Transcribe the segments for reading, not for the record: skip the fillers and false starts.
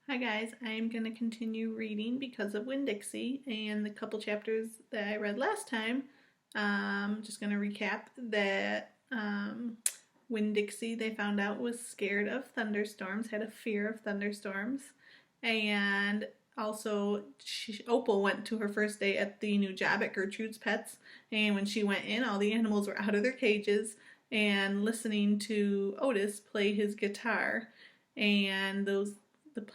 Hi guys, I'm going to continue reading because of Winn Dixie and the couple chapters that I read last time. Just going to recap that Winn Dixie, they found out, was scared of thunderstorms, had a fear of thunderstorms, and also Opal went to her first day at the new job at Gertrude's Pets, and when she went in, all the animals were out of their cages and listening to Otis play his guitar, and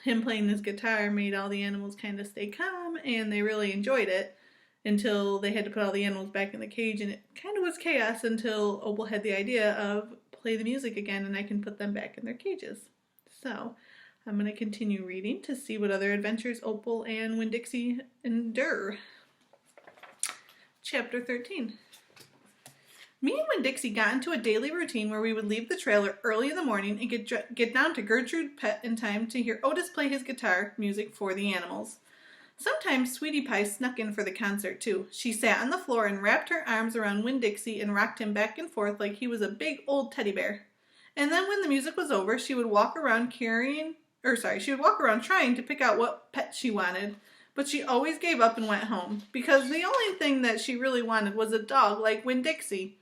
him playing his guitar made all the animals kind of stay calm, and they really enjoyed it until they had to put all the animals back in the cage, and it kind of was chaos until Opal had the idea of play the music again and I can put them back in their cages. So I'm going to continue reading to see what other adventures Opal and Winn Dixie endure. Chapter 13. Me and Winn Dixie got into a daily routine where we would leave the trailer early in the morning and get down to Gertrude's Pet in time to hear Otis play his guitar music for the animals. Sometimes Sweetie Pie snuck in for the concert too. She sat on the floor and wrapped her arms around Winn Dixie and rocked him back and forth like he was a big old teddy bear. And then when the music was over, she would walk around trying to pick out what pet she wanted. But she always gave up and went home, because the only thing that she really wanted was a dog like Winn Dixie.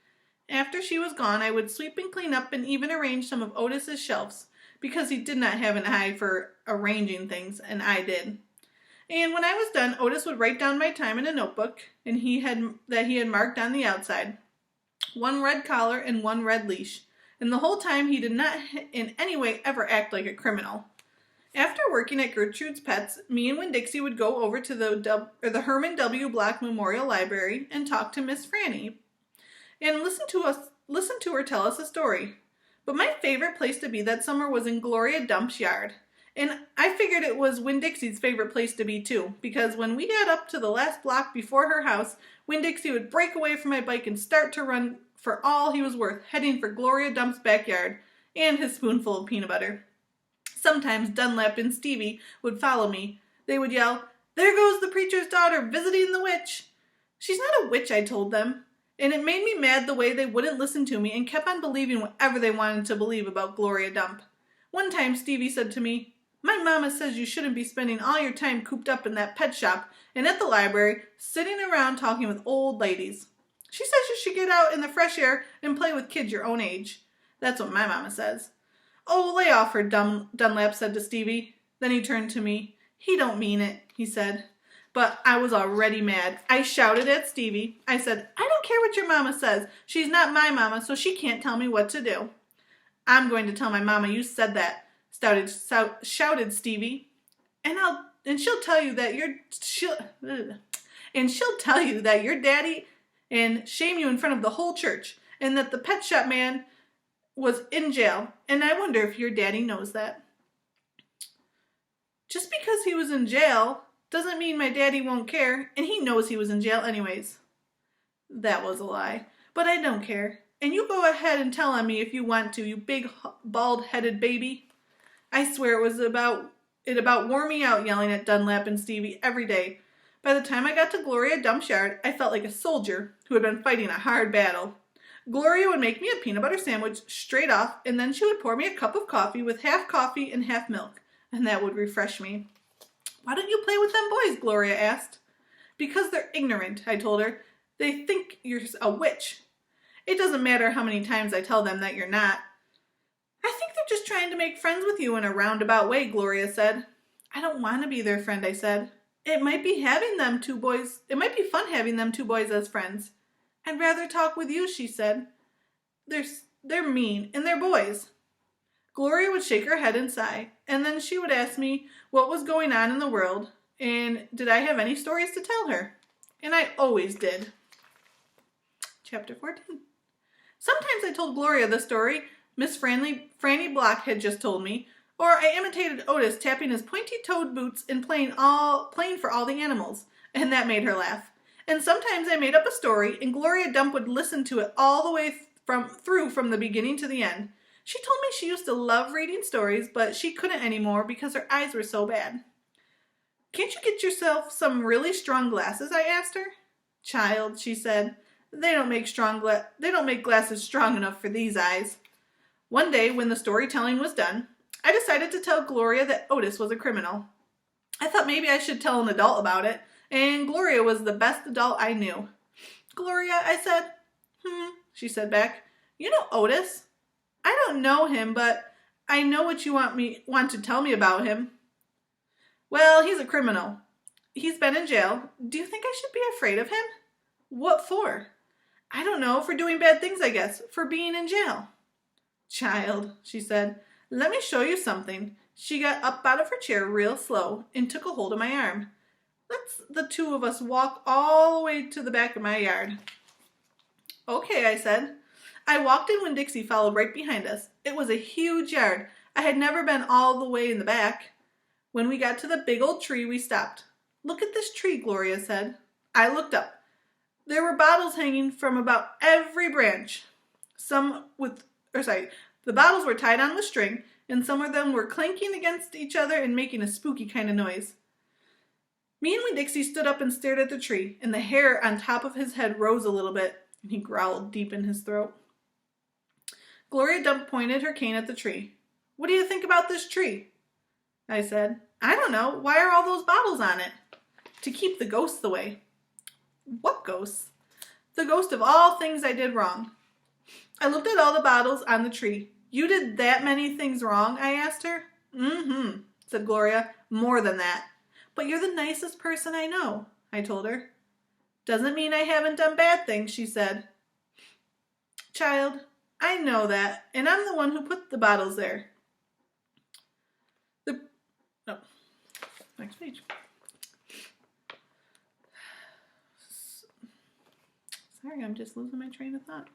After she was gone, I would sweep and clean up and even arrange some of Otis's shelves, because he did not have an eye for arranging things, and I did. And when I was done, Otis would write down my time in a notebook, and he had marked on the outside. 1 red collar and 1 red leash. And the whole time he did not in any way ever act like a criminal. After working at Gertrude's Pets, me and Winn Dixie would go over to the Herman W. Block Memorial Library and talk to Miss Franny and listen to her tell us a story. But my favorite place to be that summer was in Gloria Dump's yard. And I figured it was Winn Dixie's favorite place to be too, because when we got up to the last block before her house, Winn Dixie would break away from my bike and start to run for all he was worth, heading for Gloria Dump's backyard and his spoonful of peanut butter. Sometimes Dunlap and Stevie would follow me. They would yell, "There goes the preacher's daughter visiting the witch." "She's not a witch," I told them. And it made me mad the way they wouldn't listen to me and kept on believing whatever they wanted to believe about Gloria Dump. One time Stevie said to me, "My mama says you shouldn't be spending all your time cooped up in that pet shop and at the library, sitting around talking with old ladies. She says you should get out in the fresh air and play with kids your own age." That's what my mama says. "Oh, lay off her," Dunlap said to Stevie. Then he turned to me. "He don't mean it," he said. But I was already mad. I shouted at Stevie. I said, "I don't care what your mama says. She's not my mama, so she can't tell me what to do." "I'm going to tell my mama you said that," shouted Stevie. And she'll tell you that you're daddy and shame you in front of the whole church, and that the pet shop man was in jail. And I wonder if your daddy knows that." Just because he was in jail doesn't mean my daddy won't care, and he knows he was in jail anyways. That was a lie, but I don't care. And you go ahead and tell on me if you want to, you big bald-headed baby. I swear it about wore me out yelling at Dunlap and Stevie every day. By the time I got to Gloria Dump's yard, I felt like a soldier who had been fighting a hard battle. Gloria would make me a peanut butter sandwich straight off, and then she would pour me a cup of coffee with half coffee and half milk, and that would refresh me. "Why don't you play with them boys?" Gloria asked. "Because they're ignorant," I told her. "They think you're a witch." "It doesn't matter how many times I tell them that you're not." "I think they're just trying to make friends with you in a roundabout way," Gloria said. "I don't want to be their friend," I said. It might be fun having them two boys as friends." "I'd rather talk with you," she said. They're mean, and they're boys." Gloria would shake her head and sigh, and then she would ask me what was going on in the world, and did I have any stories to tell her? And I always did. Chapter 14. Sometimes I told Gloria the story Miss Franny Block had just told me, or I imitated Otis tapping his pointy-toed boots and playing for all the animals, and that made her laugh. And sometimes I made up a story, and Gloria Dump would listen to it all the way through from the beginning to the end. She told me she used to love reading stories, but she couldn't anymore because her eyes were so bad. "Can't you get yourself some really strong glasses?" I asked her. "Child," she said, they don't make glasses strong enough for these eyes." One day, when the storytelling was done, I decided to tell Gloria that Otis was a criminal. I thought maybe I should tell an adult about it, and Gloria was the best adult I knew. Gloria, I said. She said back. You know Otis? I don't know him, but I know what you want to tell me about him. Well, he's a criminal. He's been in jail. Do you think I should be afraid of him? What for? I don't know, for doing bad things, I guess, for being in jail. Child, she said, let me show you something. She got up out of her chair real slow and took a hold of my arm. Let's the two of us walk all the way to the back of my yard. Okay, I said. I walked in when Dixie followed right behind us. It was a huge yard. I had never been all the way in the back. When we got to the big old tree, we stopped. Look at this tree, Gloria said. I looked up. There were bottles hanging from about every branch. The bottles were tied on with string, and some of them were clanking against each other and making a spooky kind of noise. Me and Winn-Dixie stood up and stared at the tree, and the hair on top of his head rose a little bit, and he growled deep in his throat. Gloria Dump pointed her cane at the tree. What do you think about this tree? I said. I don't know. Why are all those bottles on it? To keep the ghosts away. What ghosts? The ghost of all things I did wrong. I looked at all the bottles on the tree. You did that many things wrong? I asked her. Said Gloria. More than that. But you're the nicest person I know, I told her. Doesn't mean I haven't done bad things, she said. Child, I know that, and I'm the one who put the bottles there. Next page. Sorry, I'm just losing my train of thought.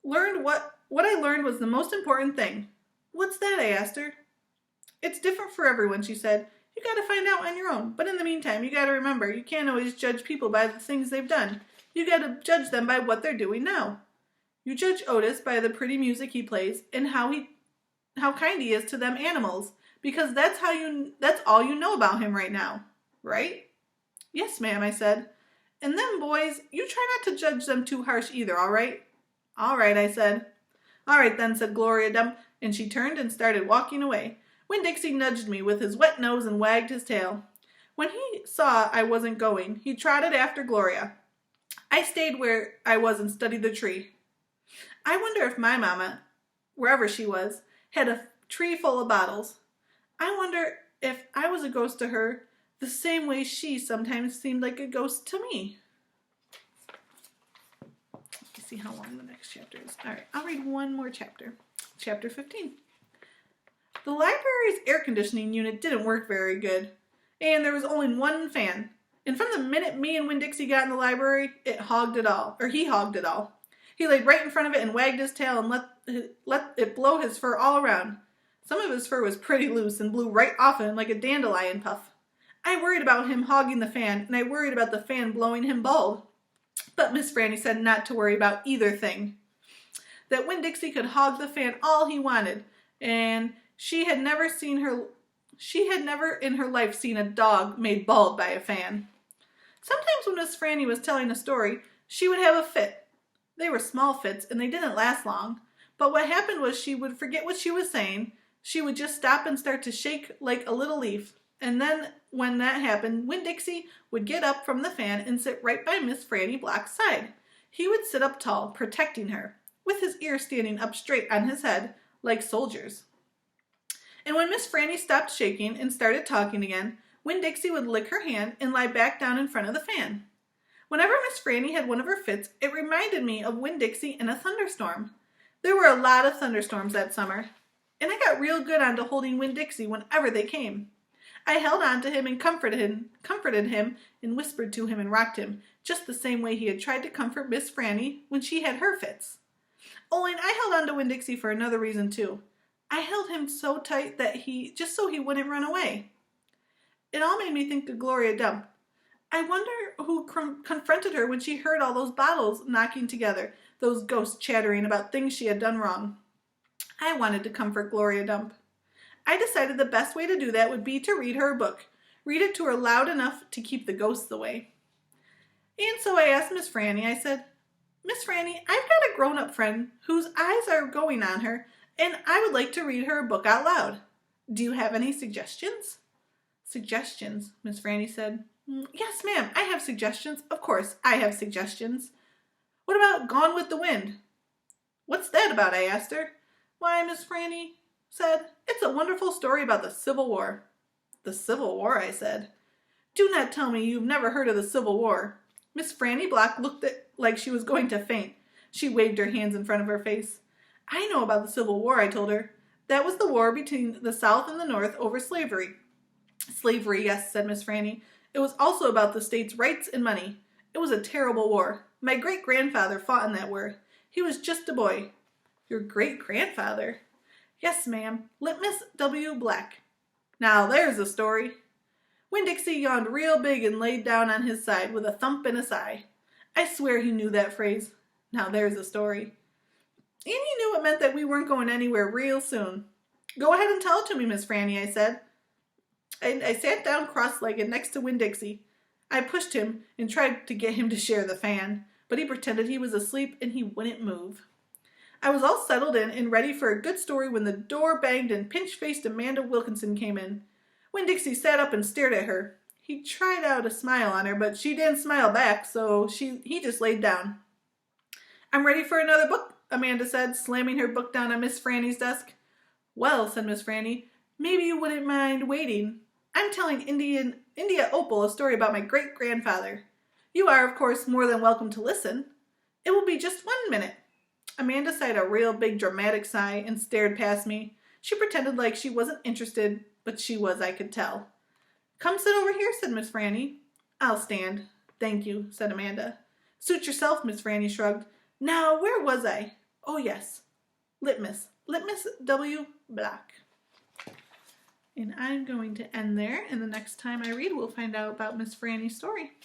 What I learned was the most important thing. What's that? I asked her. It's different for everyone, she said. You gotta find out on your own. But in the meantime, you gotta remember, you can't always judge people by the things they've done. You gotta judge them by what they're doing now. You judge Otis by the pretty music he plays and how kind he is to them animals. Because that's all you know about him right now. Right? Yes, ma'am, I said. And them boys, you try not to judge them too harsh either, all right? All right, I said. All right then, said Gloria Dump, and she turned and started walking away. Winn-Dixie nudged me with his wet nose and wagged his tail. When he saw I wasn't going, he trotted after Gloria. I stayed where I was and studied the tree. I wonder if my mama, wherever she was, had a tree full of bottles. I wonder if I was a ghost to her the same way she sometimes seemed like a ghost to me. Let's see how long the next chapter is. All right, I'll read one more chapter. Chapter 15. The library's air conditioning unit didn't work very good, and there was only one fan. And from the minute me and Winn-Dixie got in the library, he hogged it all. He laid right in front of it and wagged his tail and let it blow his fur all around. Some of his fur was pretty loose and blew right off him like a dandelion puff. I worried about him hogging the fan, and I worried about the fan blowing him bald. But Miss Franny said not to worry about either thing. That Winn-Dixie could hog the fan all he wanted, and she had never in her life seen a dog made bald by a fan. Sometimes when Miss Franny was telling a story, she would have a fit. They were small fits, and they didn't last long. But what happened was she would forget what she was saying. She would just stop and start to shake like a little leaf. And then, when that happened, Winn-Dixie would get up from the fan and sit right by Miss Franny Block's side. He would sit up tall, protecting her, with his ears standing up straight on his head, like soldiers. And when Miss Franny stopped shaking and started talking again, Winn-Dixie would lick her hand and lie back down in front of the fan. Whenever Miss Franny had one of her fits, it reminded me of Winn-Dixie in a thunderstorm. There were a lot of thunderstorms that summer, and I got real good onto holding Winn-Dixie whenever they came. I held on to him and comforted him and whispered to him and rocked him, just the same way he had tried to comfort Miss Franny when she had her fits. Oh, and I held on to Winn-Dixie for another reason too. I held him so tight that just so he wouldn't run away. It all made me think of Gloria Dump. I wonder who confronted her when she heard all those bottles knocking together, those ghosts chattering about things she had done wrong. I wanted to comfort Gloria Dump. I decided the best way to do that would be to read her a book. Read it to her loud enough to keep the ghosts away. And so I asked Miss Franny, I said, Miss Franny, I've got a grown-up friend whose eyes are going on her, and I would like to read her a book out loud. Do you have any suggestions?" "Suggestions," Miss Franny said. "Yes, ma'am, I have suggestions. Of course, I have suggestions. What about Gone with the Wind?" "What's that about?" I asked her. "Why," Miss Franny said, "it's a wonderful story about the Civil War." "The Civil War," I said. "Do not tell me you've never heard of the Civil War." Miss Franny Block looked like she was going to faint. She waved her hands in front of her face. "I know about the Civil War," I told her. "That was the war between the South and the North over slavery." "Slavery, yes," said Miss Franny. "It was also about the states' rights and money. It was a terrible war. My great-grandfather fought in that war. He was just a boy." "Your great-grandfather?" "Yes, ma'am. Litmus W. Black." "Now there's a story." Winn-Dixie yawned real big and laid down on his side with a thump and a sigh. I swear he knew that phrase. "Now there's a story." And he knew it meant that we weren't going anywhere real soon. "Go ahead and tell it to me, Miss Franny," I said. I sat down cross-legged next to Winn-Dixie. I pushed him and tried to get him to share the fan, but he pretended he was asleep and he wouldn't move. I was all settled in and ready for a good story when the door banged and pinch-faced Amanda Wilkinson came in. Winn-Dixie sat up and stared at her. He tried out a smile on her, but she didn't smile back, so he just laid down. "I'm ready for another book," Amanda said, slamming her book down on Miss Franny's desk. "Well," said Miss Franny, "maybe you wouldn't mind waiting. I'm telling India Opal a story about my great-grandfather. You are, of course, more than welcome to listen. It will be just 1 minute." Amanda sighed a real big dramatic sigh and stared past me. She pretended like she wasn't interested, but she was, I could tell. "Come sit over here," said Miss Franny. "I'll stand." "Thank you," said Amanda. "Suit yourself," Miss Franny shrugged. "Now, where was I? Oh, yes. Litmus W. Black." And I'm going to end there, and the next time I read, we'll find out about Miss Franny's story.